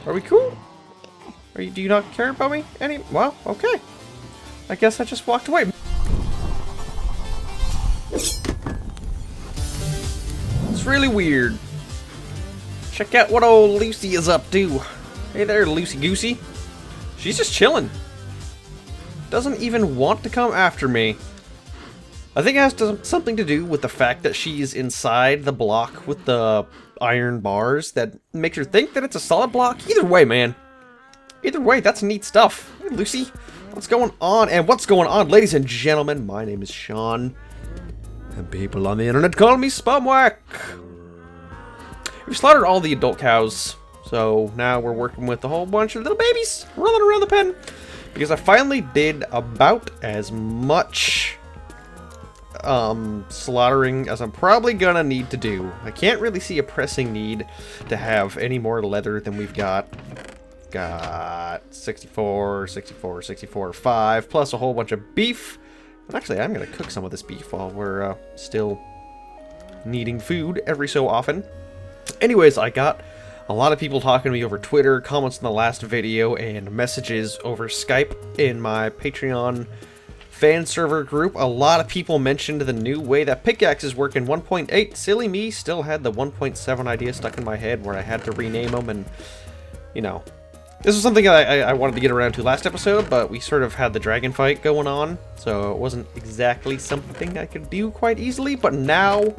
Are we cool? Do you not care about me any? Well, okay. I guess I just walked away. It's really weird. Check out what old Lucy is up to. Hey there, Lucy Goosey. She's just chilling. Doesn't even want to come after me. I think it has something to do with the fact that she's inside the block with the iron bars that makes her think that it's a solid block. Either way, man. Either way, that's neat stuff. Hey, Lucy, what's going on? And what's going on, ladies and gentlemen? My name is Sean, and people on the internet call me Spumwack. We've slaughtered all the adult cows, so now we're working with a whole bunch of little babies running around the pen. Because I finally did about as much slaughtering as I'm probably gonna need to do. I can't really see a pressing need to have any more leather than we've got. Got 64, 64, 64, 5, plus a whole bunch of beef. Actually, I'm gonna cook some of this beef while we're still needing food every so often. Anyways, I got a lot of people talking to me over Twitter, comments in the last video, and messages over Skype in my Patreon fan server group. A lot of people mentioned the new way that pickaxes work in 1.8. Silly me, still had the 1.7 idea stuck in my head where I had to rename them, and, you know. This was something I wanted to get around to last episode, but we sort of had the dragon fight going on, so it wasn't exactly something I could do quite easily, but now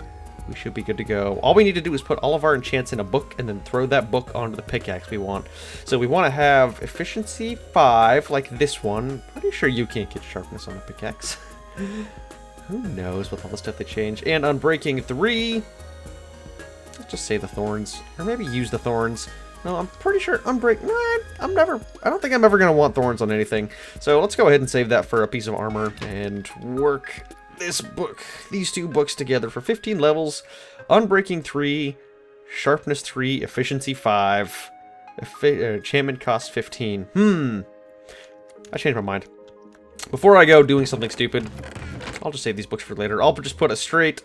we should be good to go. All we need to do is put all of our enchants in a book and then throw that book onto the pickaxe we want. So we want to have efficiency 5, like this one. Pretty sure you can't get sharpness on a pickaxe. Who knows with all the stuff they change. And unbreaking 3. Let's just say the thorns. Or maybe use the thorns. No, I'm pretty sure unbreak... Nah, I don't think I'm ever going to want thorns on anything. So let's go ahead and save that for a piece of armor and work these two books together for 15 levels. Unbreaking 3, sharpness 3, efficiency 5, enchantment cost 15. I changed my mind. Before I go doing something stupid, I'll just save these books for later. I'll just put a straight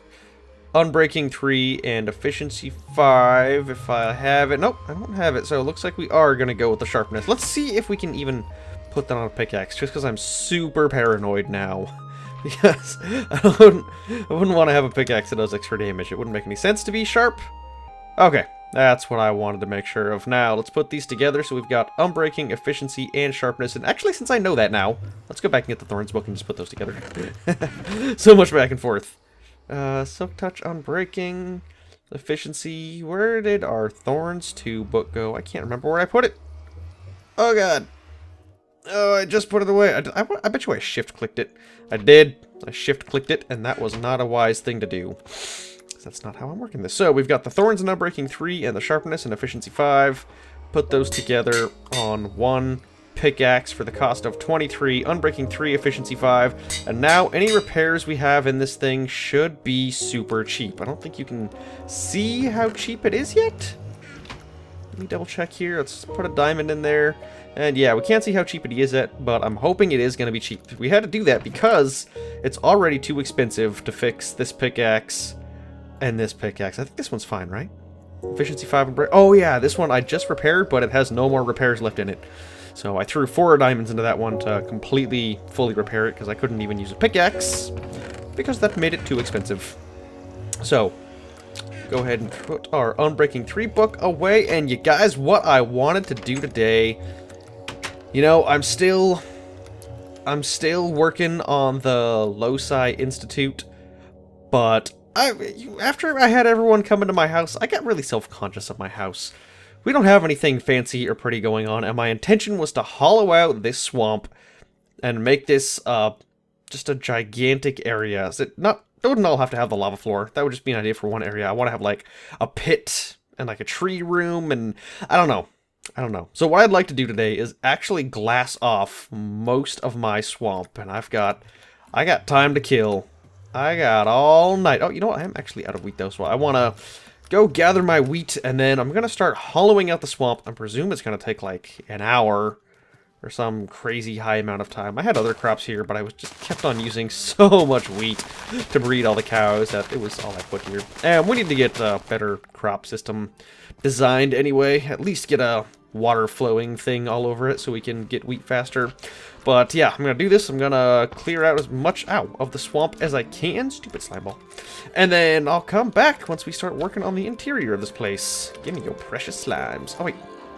unbreaking 3 and efficiency 5 if I have it. Nope, I don't have it, so it looks like we are going to go with the sharpness. Let's see if we can even put that on a pickaxe, just because I'm super paranoid now. Because I wouldn't want to have a pickaxe that does extra damage. It wouldn't make any sense to be sharp. Okay, that's what I wanted to make sure of. Now, let's put these together. So we've got unbreaking, efficiency, and sharpness. And actually, since I know that now, let's go back and get the Thorns book and just put those together. So much back and forth. Silk Touch, unbreaking, efficiency. Where did our Thorns 2 book go? I can't remember where I put it. Oh, God. Oh, I just put it away. I bet you I shift-clicked it. I did. I shift-clicked it, and that was not a wise thing to do. That's not how I'm working this. So, we've got the Thorns and Unbreaking 3 and the Sharpness and Efficiency 5. Put those together on one pickaxe for the cost of 23, Unbreaking 3, Efficiency 5. And now, any repairs we have in this thing should be super cheap. I don't think you can see how cheap it is yet. Let me double check here. Let's put a diamond in there. And yeah, we can't see how cheap it is yet, but I'm hoping it is going to be cheap. We had to do that because it's already too expensive to fix this pickaxe and this pickaxe. I think this one's fine, right? Efficiency 5 and break. Oh yeah, this one I just repaired, but it has no more repairs left in it. So I threw 4 diamonds into that one to completely, fully repair it because I couldn't even use a pickaxe because that made it too expensive. So, go ahead and put our Unbreaking 3 book away. And you guys, what I wanted to do today... You know, I'm still working on the Loci Institute, but after I had everyone come into my house, I got really self-conscious of my house. We don't have anything fancy or pretty going on, and my intention was to hollow out this swamp and make this just a gigantic area. It wouldn't all have to have the lava floor. That would just be an idea for one area. I want to have like a pit and like a tree room, and I don't know. So what I'd like to do today is actually glass off most of my swamp, and I got time to kill. I got all night. Oh, you know what? I am actually out of wheat though, so I want to go gather my wheat, and then I'm going to start hollowing out the swamp. I presume it's going to take like an hour or some crazy high amount of time. I had other crops here, but I was just kept on using so much wheat to breed all the cows that it was all I put here. And we need to get a better crop system designed anyway. At least get a water flowing thing all over it so we can get wheat faster. But yeah, I'm going to do this. I'm going to clear out as much of the swamp as I can. Stupid slime ball. And then I'll come back once we start working on the interior of this place. Give me your precious slimes. Oh wait,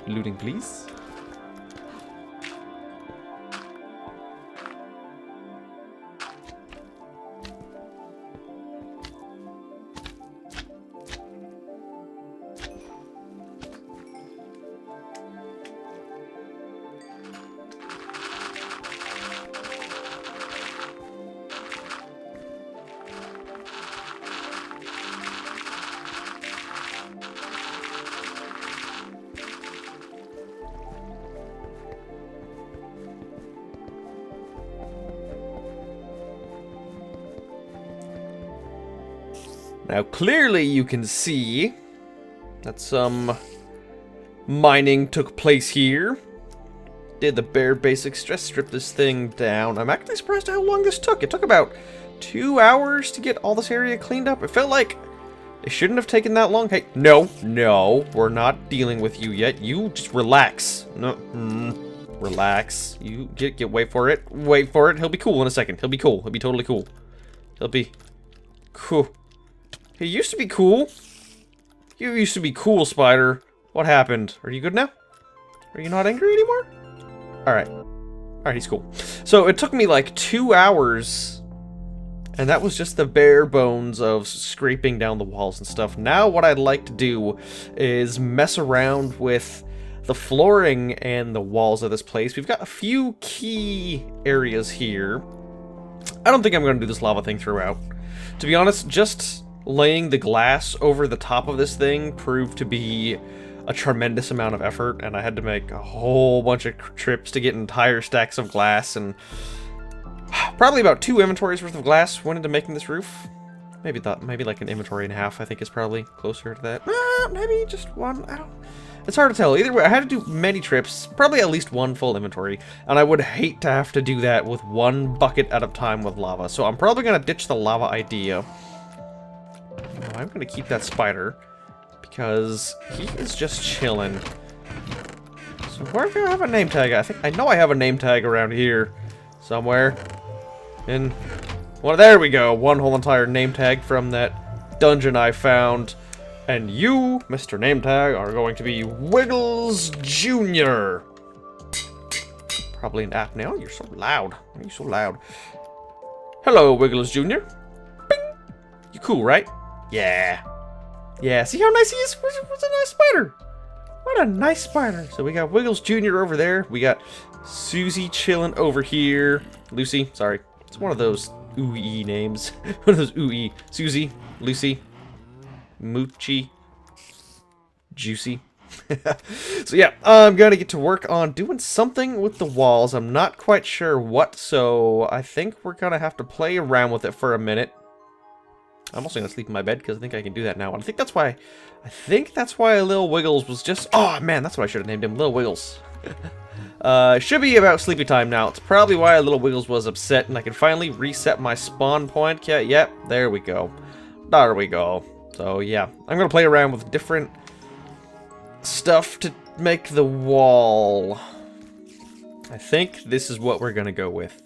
looting please. Now, clearly you can see that some mining took place here. Did the bare basic stress strip this thing down. I'm actually surprised how long this took. It took about 2 hours to get all this area cleaned up. It felt like it shouldn't have taken that long. Hey, no, we're not dealing with you yet. You just relax. No, relax. You wait for it. Wait for it. He'll be cool in a second. He'll be cool. He'll be totally cool. He'll be cool. He used to be cool. You used to be cool, Spider. What happened? Are you good now? Are you not angry anymore? Alright. Alright, he's cool. So it took me like 2 hours, and that was just the bare bones of scraping down the walls and stuff. Now what I'd like to do is mess around with the flooring and the walls of this place. We've got a few key areas here. I don't think I'm going to do this lava thing throughout. To be honest, just laying the glass over the top of this thing proved to be a tremendous amount of effort, and I had to make a whole bunch of trips to get entire stacks of glass, and probably about 2 inventories worth of glass went into making this roof. Maybe like an inventory and a half, I think is probably closer to that. Maybe just 1, I don't... It's hard to tell. Either way, I had to do many trips, probably at least 1 full inventory, and I would hate to have to do that with 1 bucket at a time with lava, so I'm probably going to ditch the lava idea. I'm going to keep that spider, because he is just chilling. So where do I have a name tag? I know I have a name tag around here somewhere. And, well, there we go. 1 whole entire name tag from that dungeon I found. And you, Mr. Name Tag, are going to be Wiggles Jr. Probably an app now. You're so loud. Why are you so loud? Hello, Wiggles Jr. Bing! You cool, right? Yeah. Yeah, see how nice he is? What's a nice spider? What a nice spider. So we got Wiggles Jr. over there. We got Susie chilling over here. Lucy, sorry. It's one of those ooh-ee names. One of those ooh-ee. Susie, Lucy, Moochie, Juicy. So yeah, I'm gonna get to work on doing something with the walls. I'm not quite sure what, so I think we're gonna have to play around with it for a minute. I'm also gonna sleep in my bed because I think I can do that now. And I think that's why Lil Wiggles was just... Oh man, that's what I should have named him, Lil Wiggles. Should be about sleepy time now. It's probably why Lil Wiggles was upset, and I can finally reset my spawn point. Yeah, yep, there we go. There we go. So yeah, I'm gonna play around with different stuff to make the wall. I think this is what we're gonna go with.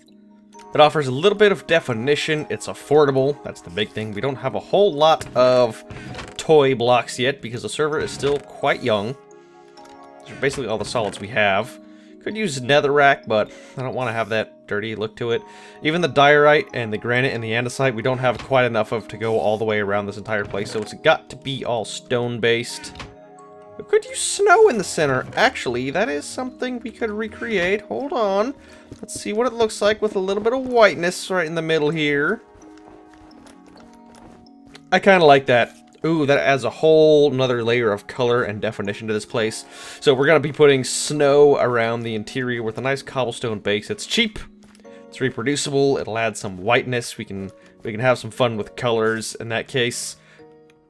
It offers a little bit of definition. It's affordable. That's the big thing. We don't have a whole lot of toy blocks yet because the server is still quite young. These are basically all the solids we have. Could use netherrack, but I don't want to have that dirty look to it. Even the diorite and the granite and the andesite, we don't have quite enough of to go all the way around this entire place, so it's got to be all stone-based. We could use snow in the center. Actually, that is something we could recreate. Hold on. Let's see what it looks like with a little bit of whiteness right in the middle here. I kind of like that. Ooh, that adds a whole another layer of color and definition to this place. So we're going to be putting snow around the interior with a nice cobblestone base. It's cheap. It's reproducible. It'll add some whiteness. We can have some fun with colors in that case.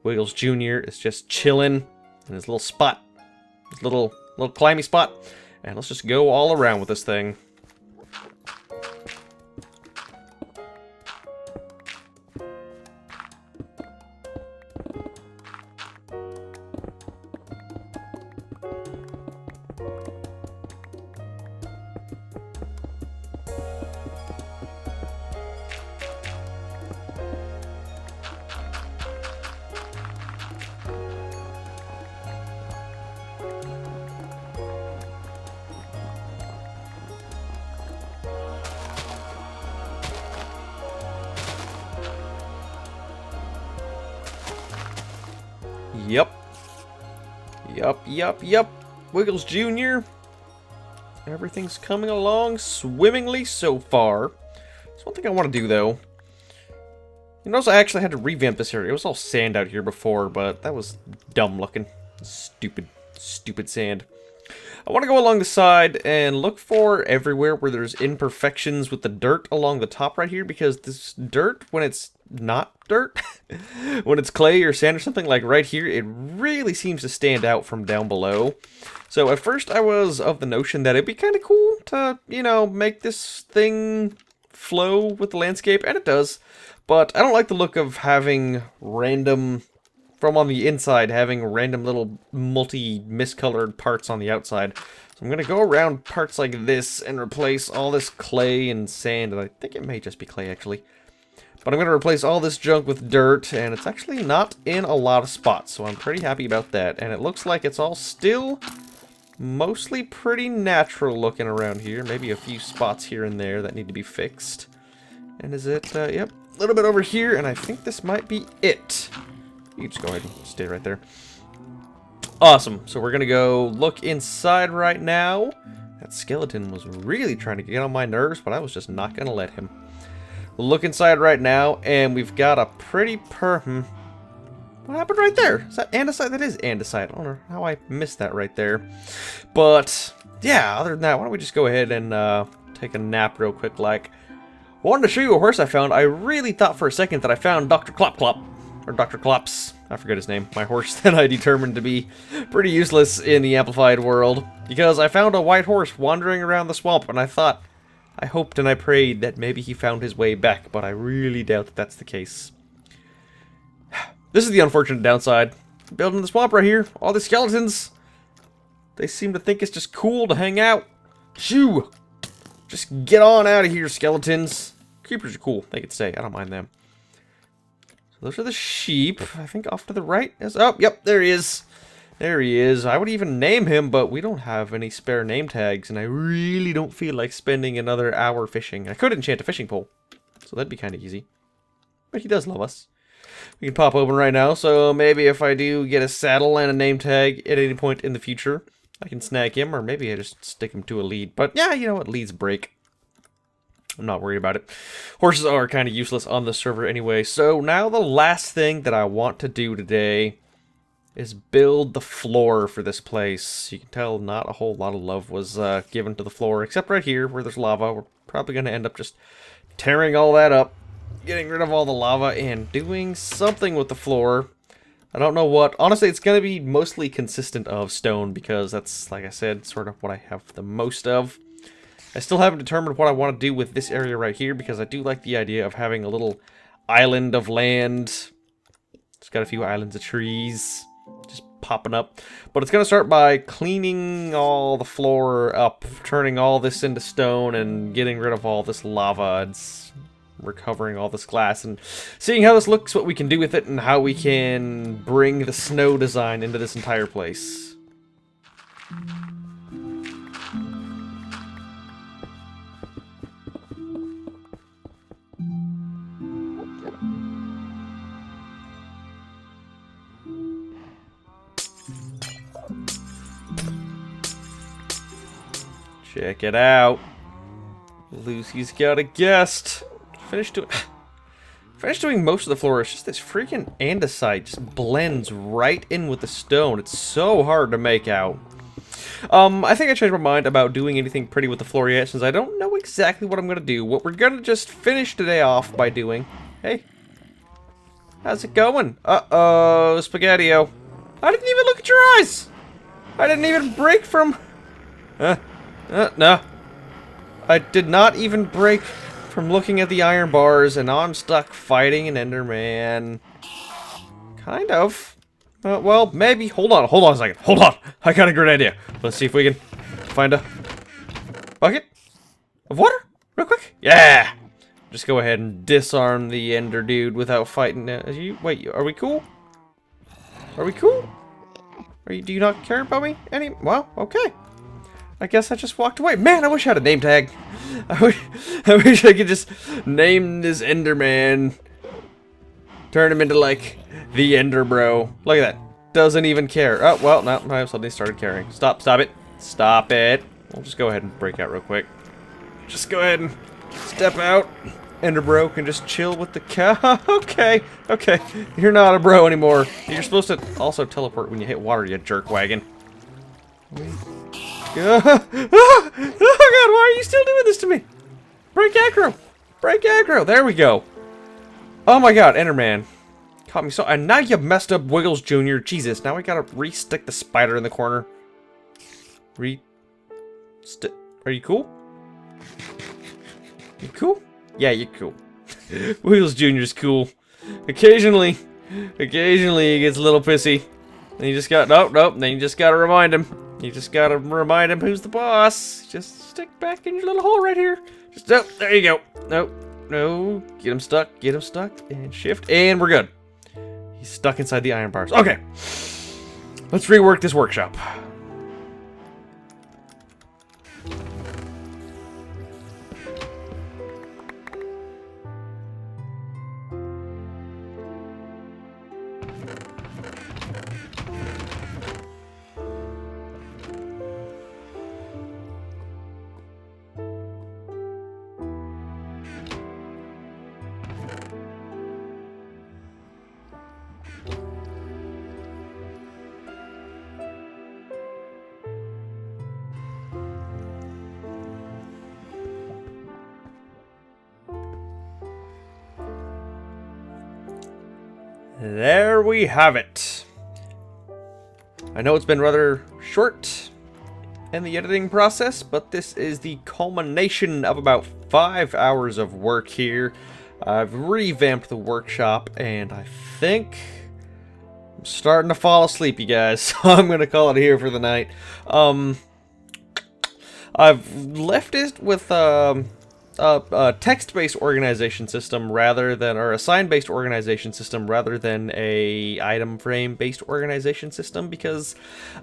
Wiggles Jr. is just chilling in his little spot. His little climby spot. And let's just go all around with this thing. Yup. Wiggles Jr. Everything's coming along swimmingly so far. There's one thing I want to do, though. You notice I actually had to revamp this area. It was all sand out here before, but that was dumb looking. Stupid sand. I want to go along the side and look for everywhere where there's imperfections with the dirt along the top right here, because this dirt, when it's not dirt, when it's clay or sand or something like right here, it really seems to stand out from down below. So at first I was of the notion that it'd be kind of cool to, you know, make this thing flow with the landscape, and it does. But I don't like the look of having random, from on the inside, having random little miscolored parts on the outside. So I'm going to go around parts like this and replace all this clay and sand. And I think it may just be clay, actually. But I'm going to replace all this junk with dirt, and it's actually not in a lot of spots. So I'm pretty happy about that. And it looks like it's all still mostly pretty natural looking around here. Maybe a few spots here and there that need to be fixed. And is it, yep, a little bit over here, and I think this might be it. You just go ahead and stay right there. Awesome. So we're going to go look inside right now. That skeleton was really trying to get on my nerves, but I was just not going to let him. We'll look inside right now, and we've got a pretty What happened right there? Is that andesite? That is andesite. I don't know how I missed that right there. But, yeah, other than that, why don't we just go ahead and take a nap real quick, like. I wanted to show you a horse I found. I really thought for a second that I found Dr. Clop Clop. Or Dr. Clops. I forget his name. My horse that I determined to be pretty useless in the Amplified world. Because I found a white horse wandering around the swamp, and I thought, I hoped and I prayed that maybe he found his way back, but I really doubt that that's the case. This is the unfortunate downside. Building the swamp right here. All the skeletons. They seem to think it's just cool to hang out. Shoo! Just get on out of here, skeletons. Creepers are cool. They could stay. I don't mind them. So those are the sheep. I think off to the right is... Oh, yep, there he is. There he is. I would even name him, but we don't have any spare name tags, and I really don't feel like spending another hour fishing. I could enchant a fishing pole, so that'd be kind of easy. But he does love us. We can pop open right now, so maybe if I do get a saddle and a name tag at any point in the future, I can snag him, or maybe I just stick him to a lead. But yeah, you know what, leads break. I'm not worried about it. Horses are kind of useless on the server anyway. So now the last thing that I want to do today is build the floor for this place. You can tell not a whole lot of love was given to the floor, except right here where there's lava. We're probably going to end up just tearing all that up, getting rid of all the lava, and doing something with the floor. I don't know what. Honestly, it's going to be mostly consistent of stone because that's, like I said, sort of what I have the most of. I still haven't determined what I want to do with this area right here because I do like the idea of having a little island of land. It's got a few islands of trees just popping up. But it's going to start by cleaning all the floor up, turning all this into stone, and getting rid of all this lava. It's recovering all this glass and seeing how this looks, what we can do with it, and how we can bring the snow design into this entire place. Check it out. Lucy's got a guest. Finished doing most of the floor. It's just this freaking andesite just blends right in with the stone. It's so hard to make out. I think I changed my mind about doing anything pretty with the floor yet, since I don't know exactly what I'm going to do. What we're going to just finish today off by doing... Hey. How's it going? Uh-oh, Spaghetti-O. I didn't even look at your eyes. I didn't even break from... No. I did not even break from looking at the iron bars, and now I'm stuck fighting an Enderman. Kind of. Well, maybe. Hold on a second. Hold on. I got a great idea. Let's see if we can find a bucket of water real quick. Yeah! Just go ahead and disarm the Ender dude without fighting. Wait, are we cool? Are we cool? Do you not care about me any? Well, okay. I guess I just walked away. Man, I wish I had a name tag. I wish I could just name this Enderman. Turn him into, like, the Ender Bro. Look at that. doesn't even care. Oh, well, no, I suddenly started caring. Stop it. Stop it. We'll just go ahead and break out real quick. Just go ahead and step out. Ender bro can just chill with the cow. Okay, okay. You're not a bro anymore. You're supposed to also teleport when you hit water, you jerk wagon. Oh god, why are you still doing this to me? Break aggro. Break aggro. There we go. Oh my god, Enderman. Caught me so... And now you messed up Wiggles Jr. Jesus, now we gotta re-stick the spider in the corner. Are you cool? You cool? Yeah, you're cool. Wiggles Jr.'s cool. Occasionally he gets a little pissy. And you just got... Nope. Then you just gotta remind him. You just gotta remind him who's the boss. Just stick back in your little hole right here. Just... Oh, there you go. Nope. No. Get him stuck. And shift. And we're good. He's stuck inside the iron bars. Okay. Let's rework this workshop. There we have it. I know it's been rather short in the editing process, but this is the culmination of about 5 hours of work here. I've revamped the workshop, and I think I'm starting to fall asleep, you guys. So I'm going to call it here for the night. I've left it with a text-based organization system rather than, or a sign-based organization system rather than a item frame-based organization system, because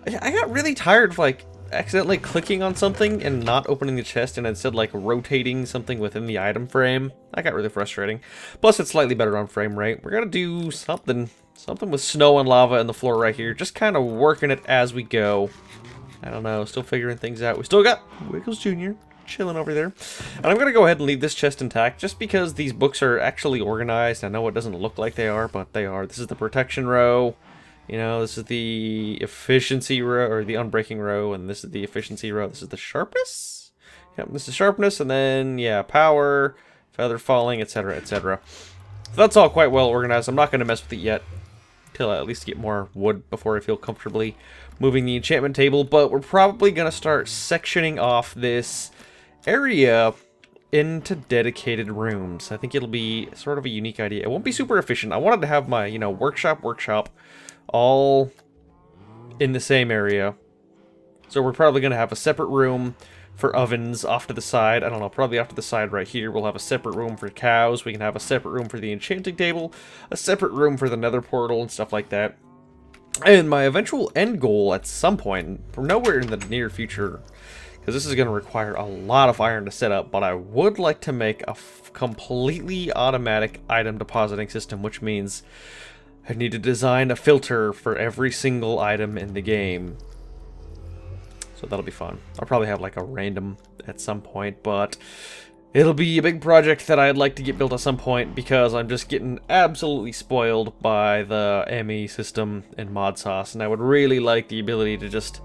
I got really tired of like accidentally clicking on something and not opening the chest and instead like rotating something within the item frame. That got really frustrating. Plus it's slightly better on frame rate. We're gonna do something with snow and lava in the floor right here, just kind of working it as we go. I don't know, still figuring things out. We still got Wiggles Jr. chilling over there. And I'm going to go ahead and leave this chest intact just because these books are actually organized. I know it doesn't look like they are, but they are. This is the protection row. You know, this is the efficiency row, or the unbreaking row, and this is the efficiency row. This is the sharpness? Yep, this is sharpness, and then, yeah, power, feather falling, etc., etc. So that's all quite well organized. I'm not going to mess with it yet until I at least get more wood before I feel comfortably moving the enchantment table, but we're probably going to start sectioning off this area into dedicated rooms. I think it'll be sort of a unique idea. It won't be super efficient. I wanted to have my, you know, workshop all in the same area. So we're probably going to have a separate room for ovens off to the side. I don't know, probably off to the side right here. We'll have a separate room for cows. We can have a separate room for the enchanting table, a separate room for the nether portal and stuff like that. And my eventual end goal at some point, from nowhere in the near future, because this is going to require a lot of iron to set up, but I would like to make a completely automatic item depositing system, which means I need to design a filter for every single item in the game. So that'll be fun. I'll probably have like a random at some point, but it'll be a big project that I'd like to get built at some point because I'm just getting absolutely spoiled by the ME system and mod sauce, and I would really like the ability to just,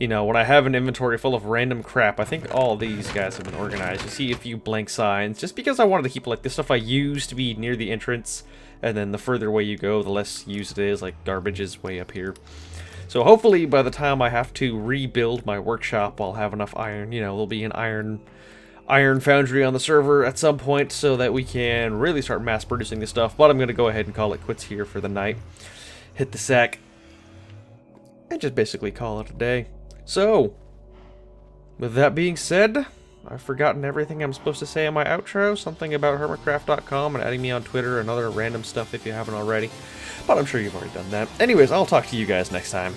you know, when I have an inventory full of random crap, I think all these guys have been organized. You see a few blank signs, just because I wanted to keep like the stuff I use to be near the entrance, and then the further away you go, the less used it is, like garbage is way up here. So hopefully by the time I have to rebuild my workshop, I'll have enough iron. You know, there'll be an iron foundry on the server at some point so that we can really start mass producing this stuff. But I'm going to go ahead and call it quits here for the night. Hit the sack. And just basically call it a day. So, with that being said, I've forgotten everything I'm supposed to say in my outro. Something about hermitcraft.com and adding me on Twitter and other random stuff if you haven't already. But I'm sure you've already done that. Anyways, I'll talk to you guys next time.